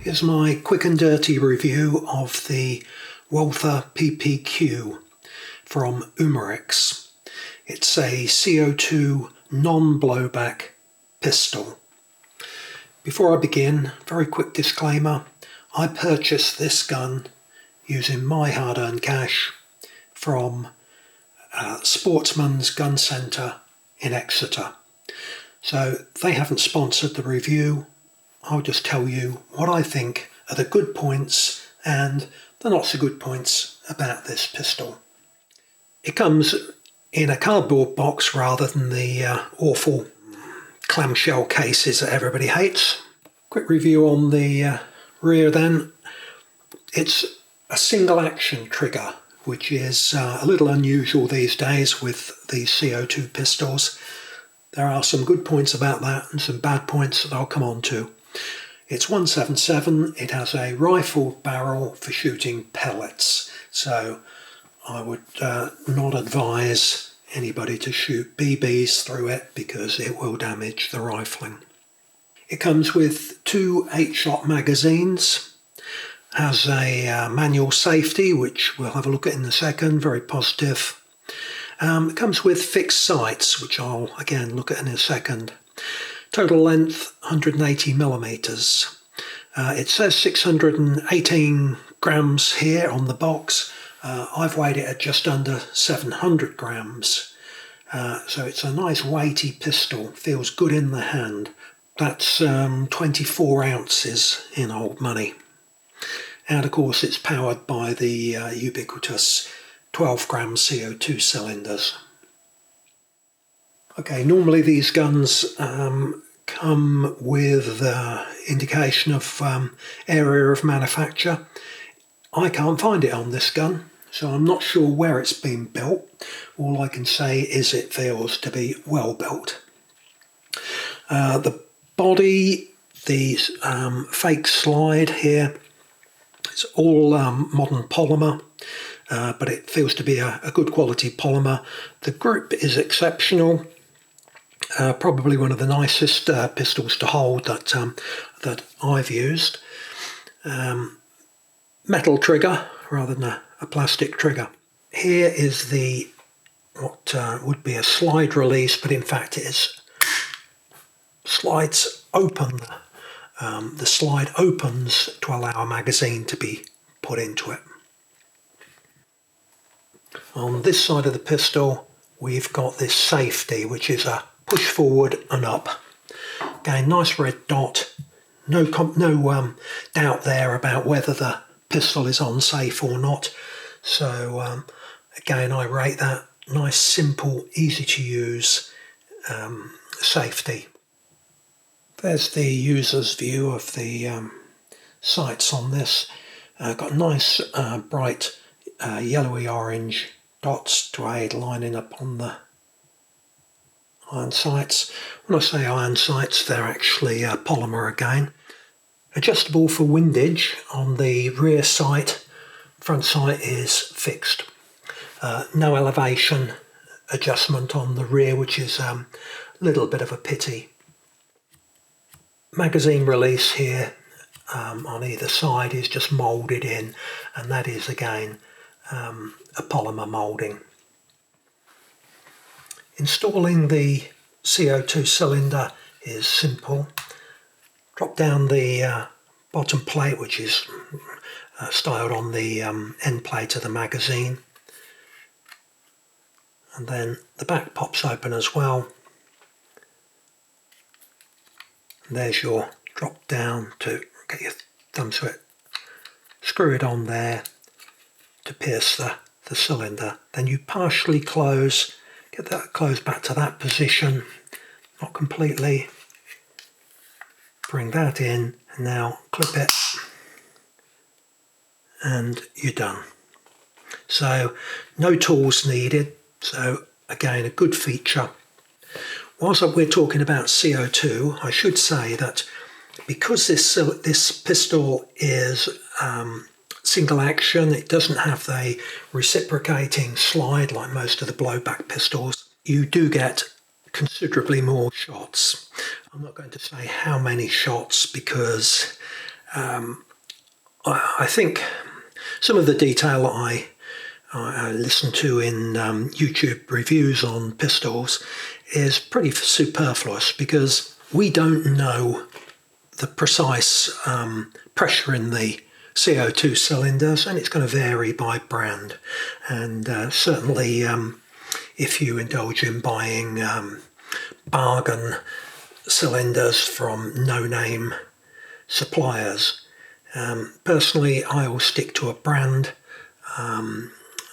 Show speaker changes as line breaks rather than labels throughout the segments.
Here's my quick and dirty review of the Walther PPQ from Umarex. It's a CO2 non-blowback pistol. Before I begin, very quick disclaimer. I purchased this gun using my hard-earned cash from Sportsman's Gun Centre in Exeter. So they haven't sponsored the review. I'll just tell you what I think are the good points and the not so good points about this pistol. It comes in a cardboard box rather than the awful clamshell cases that everybody hates. Quick review on the rear then. It's a single action trigger, which is a little unusual these days with these CO2 pistols. There are some good points about that and some bad points that I'll come on to. It's 177, it has a rifled barrel for shooting pellets, so I would not advise anybody to shoot BBs through it because it will damage the rifling. It comes with two 8-shot magazines, has a manual safety, which we'll have a look at in a second, very positive. It comes with fixed sights, which I'll again look at in a second. Total length 180 millimeters. It says 618 grams here on the box. I've weighed it at just under 700 grams. So it's a nice weighty pistol, feels good in the hand. That's 24 ounces in old money. And of course it's powered by the ubiquitous 12 gram CO2 cylinders. Okay, normally these guns come with indication of area of manufacture. I can't find it on this gun, so I'm not sure where it's been built. All I can say is it feels to be well built. The body, the fake slide here, it's all modern polymer. But it feels to be a good quality polymer. The grip is exceptional. Probably one of the nicest pistols to hold that I've used. Metal trigger rather than a plastic trigger. Here is the what would be a slide release, but in fact it is slides open. The slide opens to allow a magazine to be put into it. On this side of the pistol we've got this safety, which is a push forward and up. Again, nice red dot. No doubt there about whether the pistol is unsafe or not. So again, I rate that nice, simple, easy to use safety. There's the user's view of the sights on this. Got nice bright yellowy orange dots to aid lining up on the iron sights. When I say iron sights, they're actually polymer again. Adjustable for windage on the rear sight. Front sight is fixed. No elevation adjustment on the rear, which is a little bit of a pity. Magazine release here on either side is just moulded in, and that is again a polymer moulding. Installing the CO2 cylinder is simple. Drop down the bottom plate, which is styled on the end plate of the magazine, and then the back pops open as well. And there's your drop down to get your thumb to it. Screw it on there to pierce the cylinder. Then you partially close, get that closed back to that position, not completely. Bring that in and now clip it and you're done. So no tools needed. So again, a good feature. Whilst we're talking about CO2, I should say that because this pistol is single action, it doesn't have the reciprocating slide like most of the blowback pistols. You do get considerably more shots. I'm not going to say how many shots because I think some of the detail I listen to in YouTube reviews on pistols is pretty superfluous, because we don't know the precise pressure in the CO2 cylinders, and it's going to vary by brand. And certainly if you indulge in buying bargain cylinders from no-name suppliers, personally I will stick to a brand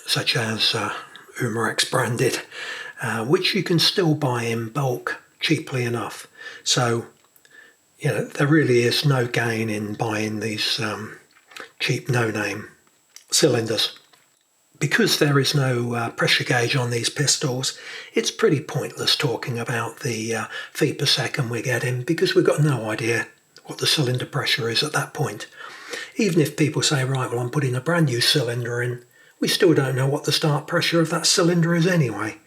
such as Umarex branded, which you can still buy in bulk cheaply enough. So there really is no gain in buying these cheap no-name cylinders. Because there is no pressure gauge on these pistols, it's pretty pointless talking about the feet per second we're getting, because we've got no idea what the cylinder pressure is at that point. Even if people say, right, well, I'm putting a brand new cylinder in, we still don't know what the start pressure of that cylinder is anyway.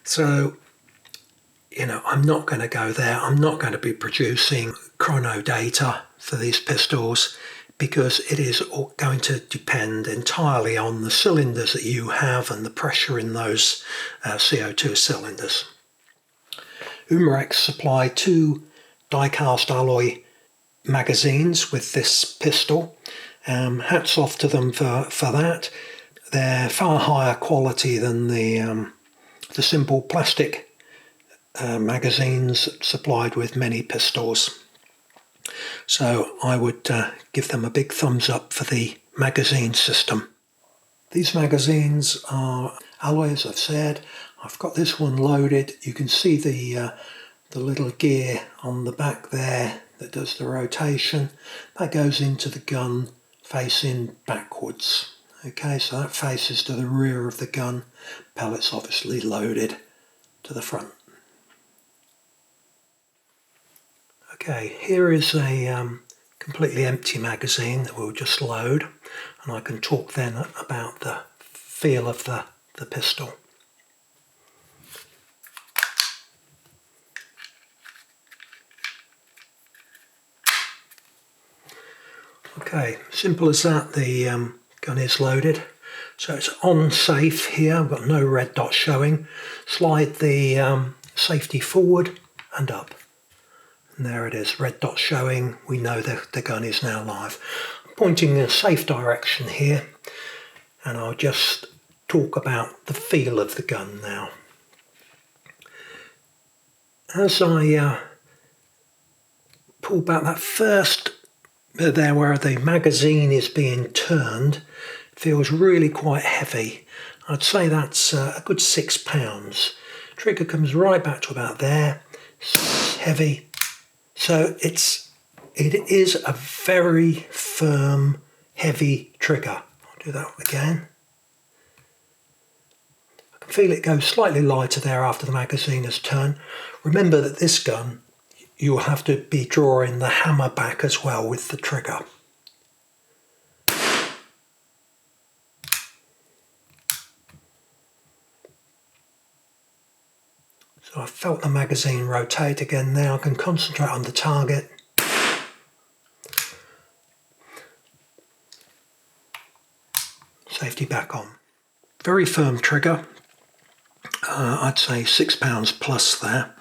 So, I'm not going to go there. I'm not going to be producing chrono data for these pistols, because it is going to depend entirely on the cylinders that you have and the pressure in those CO2 cylinders. Umarex supply 2 die-cast alloy magazines with this pistol. Hats off to them for that. They're far higher quality than the simple plastic magazines supplied with many pistols. So I would give them a big thumbs up for the magazine system. These magazines are alloy, as I've said. I've got this one loaded. You can see the little gear on the back there that does the rotation. That goes into the gun facing backwards. Okay, so that faces to the rear of the gun. Pellet's obviously loaded to the front. Okay, here is a completely empty magazine that we'll just load, and I can talk then about the feel of the pistol. Okay, simple as that. The gun is loaded, so it's on safe here. I've got no red dot showing. Slide the safety forward and up. And there it is, red dot showing. We know the gun is now live. I'm pointing in a safe direction here, and I'll just talk about the feel of the gun now. As I pull back that first bit there where the magazine is being turned, it feels really quite heavy. I'd say that's a good 6 pounds. Trigger comes right back to about there. It's heavy. So it is a very firm, heavy trigger. I'll do that again. I can feel it go slightly lighter there after the magazine has turned. Remember that this gun, you'll have to be drawing the hammer back as well with the trigger. So I've felt the magazine rotate again now. I can concentrate on the target. Safety back on. Very firm trigger. I'd say 6 pounds plus there.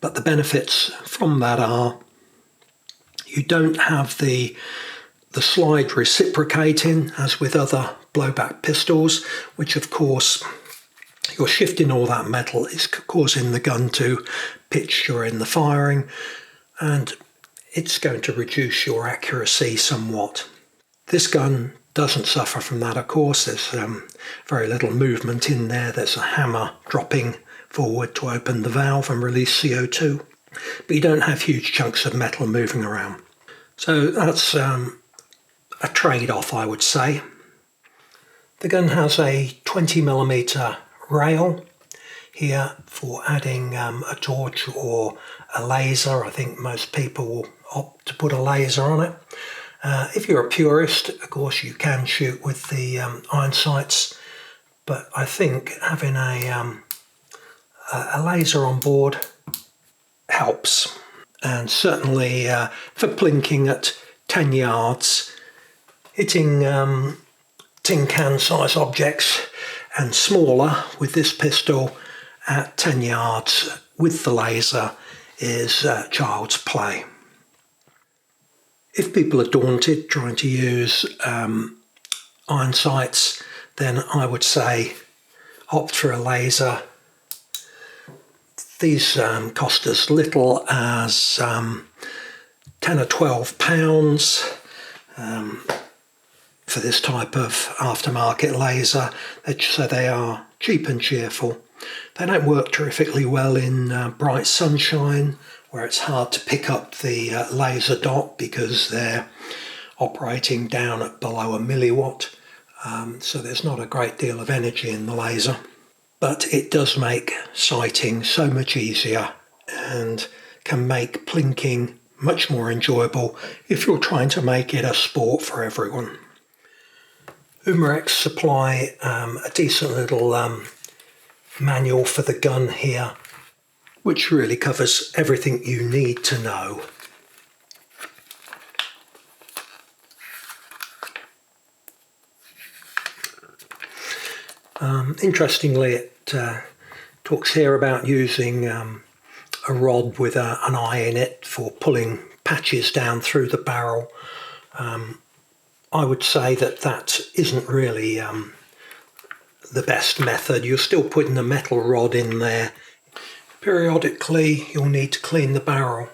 But the benefits from that are you don't have the slide reciprocating as with other blowback pistols, which of course you're shifting all that metal. It's causing the gun to pitch during the firing, and it's going to reduce your accuracy somewhat. This gun doesn't suffer from that, of course. There's very little movement in there. There's a hammer dropping forward to open the valve and release CO2, but you don't have huge chunks of metal moving around. So that's a trade-off, I would say. The gun has a 20mm rail here for adding a torch or a laser. I think most people will opt to put a laser on it. If you're a purist, of course, you can shoot with the iron sights, but I think having a laser on board helps. And certainly for plinking at 10 yards, hitting tin can size objects, and smaller with this pistol at 10 yards with the laser is child's play. If people are daunted trying to use iron sights, then I would say opt for a laser. These cost as little as 10 or 12 pounds for this type of aftermarket laser, so they are cheap and cheerful. They don't work terrifically well in bright sunshine, where it's hard to pick up the laser dot because they're operating down at below a milliwatt, so there's not a great deal of energy in the laser. But it does make sighting so much easier and can make plinking much more enjoyable if you're trying to make it a sport for everyone. Umarex supply a decent little manual for the gun here, which really covers everything you need to know. Interestingly, it talks here about using a rod with an eye in it for pulling patches down through the barrel. I would say that isn't really the best method. You're still putting a metal rod in there. Periodically, you'll need to clean the barrel.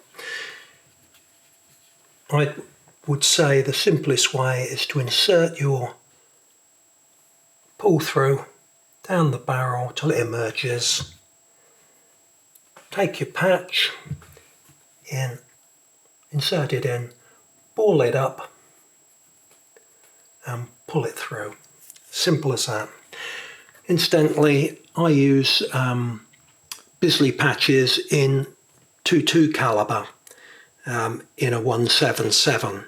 I would say the simplest way is to insert your pull through down the barrel till it emerges. Take your patch in, insert it in, ball it up and pull it through. Simple as that. Incidentally, I use Bisley patches in .22 caliber in a 177,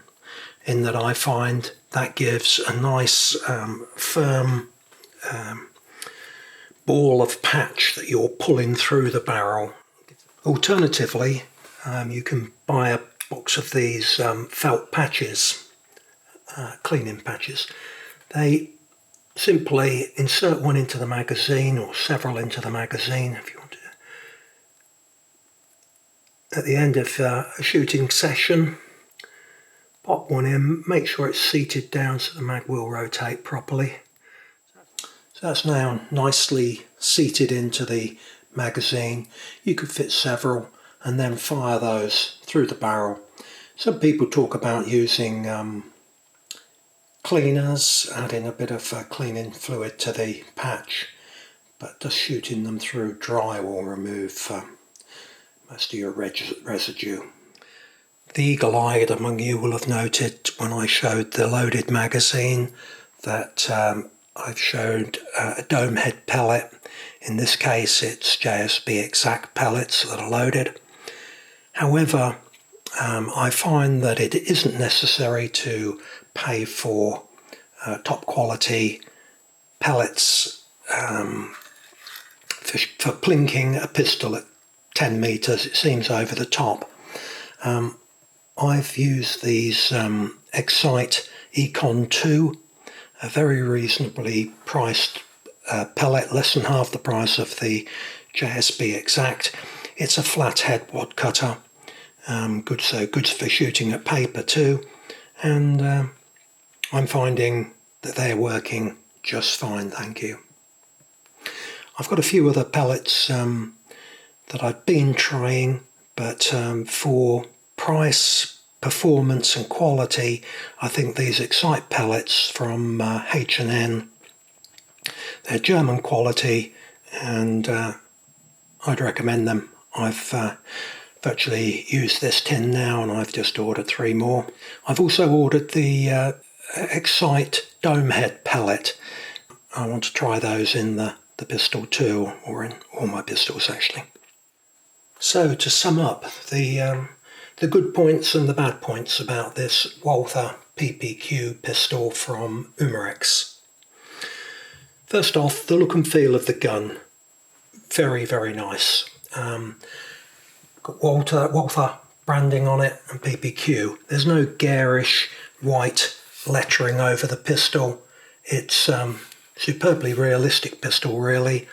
in that I find that gives a nice firm ball of patch that you're pulling through the barrel. Alternatively, you can buy a box of these felt patches, cleaning patches. They simply insert one into the magazine, or several into the magazine if you want to. At the end of a shooting session, pop one in, make sure it's seated down so the mag will rotate properly. So that's now nicely seated into the magazine. You could fit several and then fire those through the barrel. Some people talk about using cleaners, adding a bit of cleaning fluid to the patch, but just shooting them through dry will remove most of your residue. The eagle-eyed among you will have noted when I showed the loaded magazine that I've showed a dome head pellet. In this case it's JSB exact pellets that are loaded. However, I find that it isn't necessary to pay for top quality pellets for plinking a pistol at 10 meters. It seems over the top. I've used these Excite Econ 2, a very reasonably priced pellet, less than half the price of the JSB Exact. It's a flathead wad cutter, good for shooting at paper too, and I'm finding that they're working just fine, thank you. I've got a few other pellets that I've been trying, but for price, performance and quality, I think these Excite pellets from H&N, they're German quality, and I'd recommend them. I've virtually used this tin now, and I've just ordered 3 more. I've also ordered the Excite dome head pellet. I want to try those in the pistol too, or in all my pistols actually. So to sum up, the good points and the bad points about this Walther PPQ pistol from Umarex. First off, the look and feel of the gun. Very, very nice. Got Walther branding on it and PPQ. There's no garish white lettering over the pistol. It's superbly realistic pistol, really.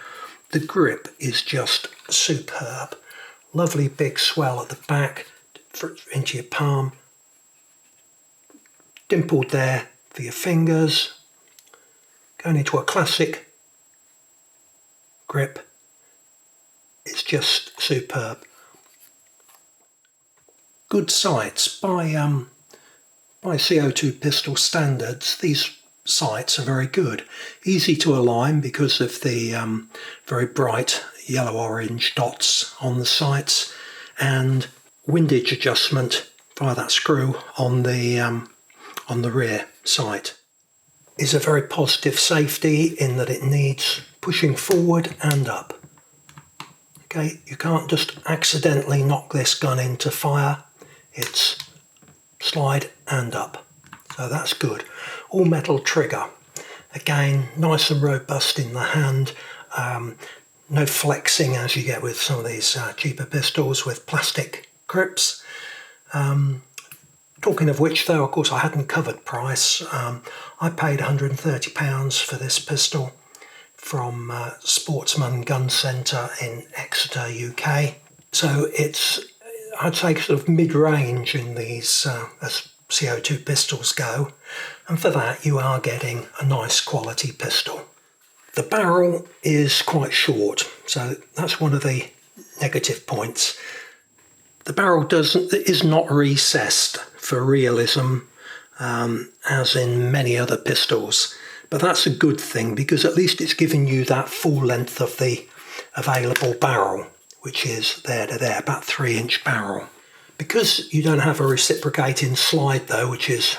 The grip is just superb. Lovely big swell at the back into your palm. Dimpled there for your fingers. Going into a classic grip. It's just superb. Good sights. By CO2 pistol standards, these sights are very good. Easy to align because of the very bright yellow-orange dots on the sights, and windage adjustment via that screw on the rear sight is a very positive safety in that it needs pushing forward and up. Okay, you can't just accidentally knock this gun into fire. It's slide and up. So that's good. All metal trigger. Again, nice and robust in the hand. No flexing as you get with some of these cheaper pistols with plastic grips. Talking of which, though, of course, I hadn't covered price. I paid £130 for this pistol from Sportsman Gun Centre in Exeter, UK. So it's, I'd say, sort of mid-range in these as CO2 pistols go. And for that, you are getting a nice quality pistol. The barrel is quite short, so that's one of the negative points. The barrel is not recessed for realism, as in many other pistols. But that's a good thing, because at least it's giving you that full length of the available barrel, which is there to there, about 3-inch barrel. Because you don't have a reciprocating slide though, which is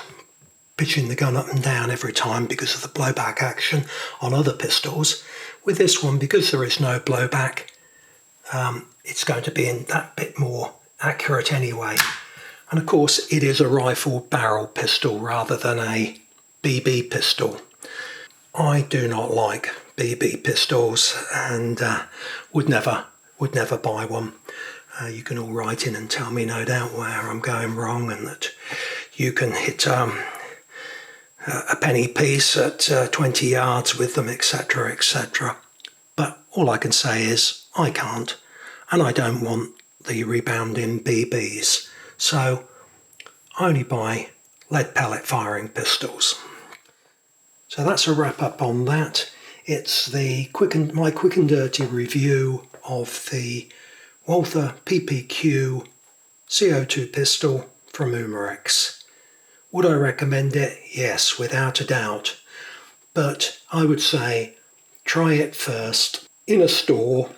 pitching the gun up and down every time because of the blowback action on other pistols, with this one, because there is no blowback, it's going to be in that bit more accurate anyway. And of course it is a rifled barrel pistol rather than a BB pistol. I do not like BB pistols and would never buy one. You can all write in and tell me, no doubt, where I'm going wrong, and that you can hit a penny piece at 20 yards with them, etc., etc. But all I can say is I can't, and I don't want the rebounding BBs. So I only buy lead pellet firing pistols. So that's a wrap up on that. It's my quick and dirty review of the Walther PPQ CO2 pistol from Umarex. Would I recommend it? Yes, without a doubt. But I would say try it first in a store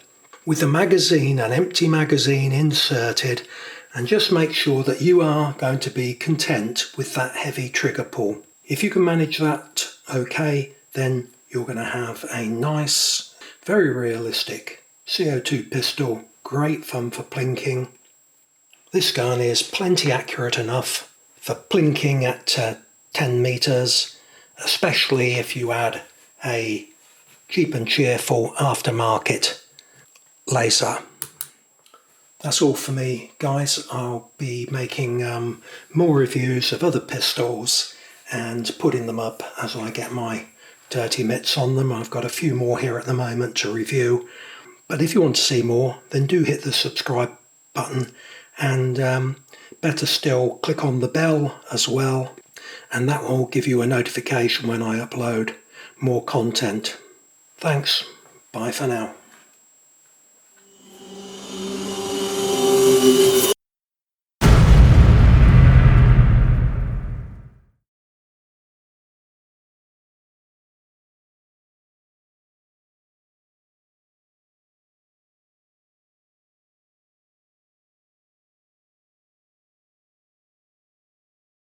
with the magazine, an empty magazine inserted, and just make sure that you are going to be content with that heavy trigger pull. If you can manage that okay, then you're going to have a nice, very realistic CO2 pistol, great fun for plinking. This gun is plenty accurate enough for plinking at 10 metres, especially if you add a cheap and cheerful aftermarket laser. That's all for me, guys. I'll be making more reviews of other pistols and putting them up as I get my dirty mitts on them. I've got a few more here at the moment to review. But if you want to see more, then do hit the subscribe button, and better still, click on the bell as well, and that will give you a notification when I upload more content. Thanks. Bye for now.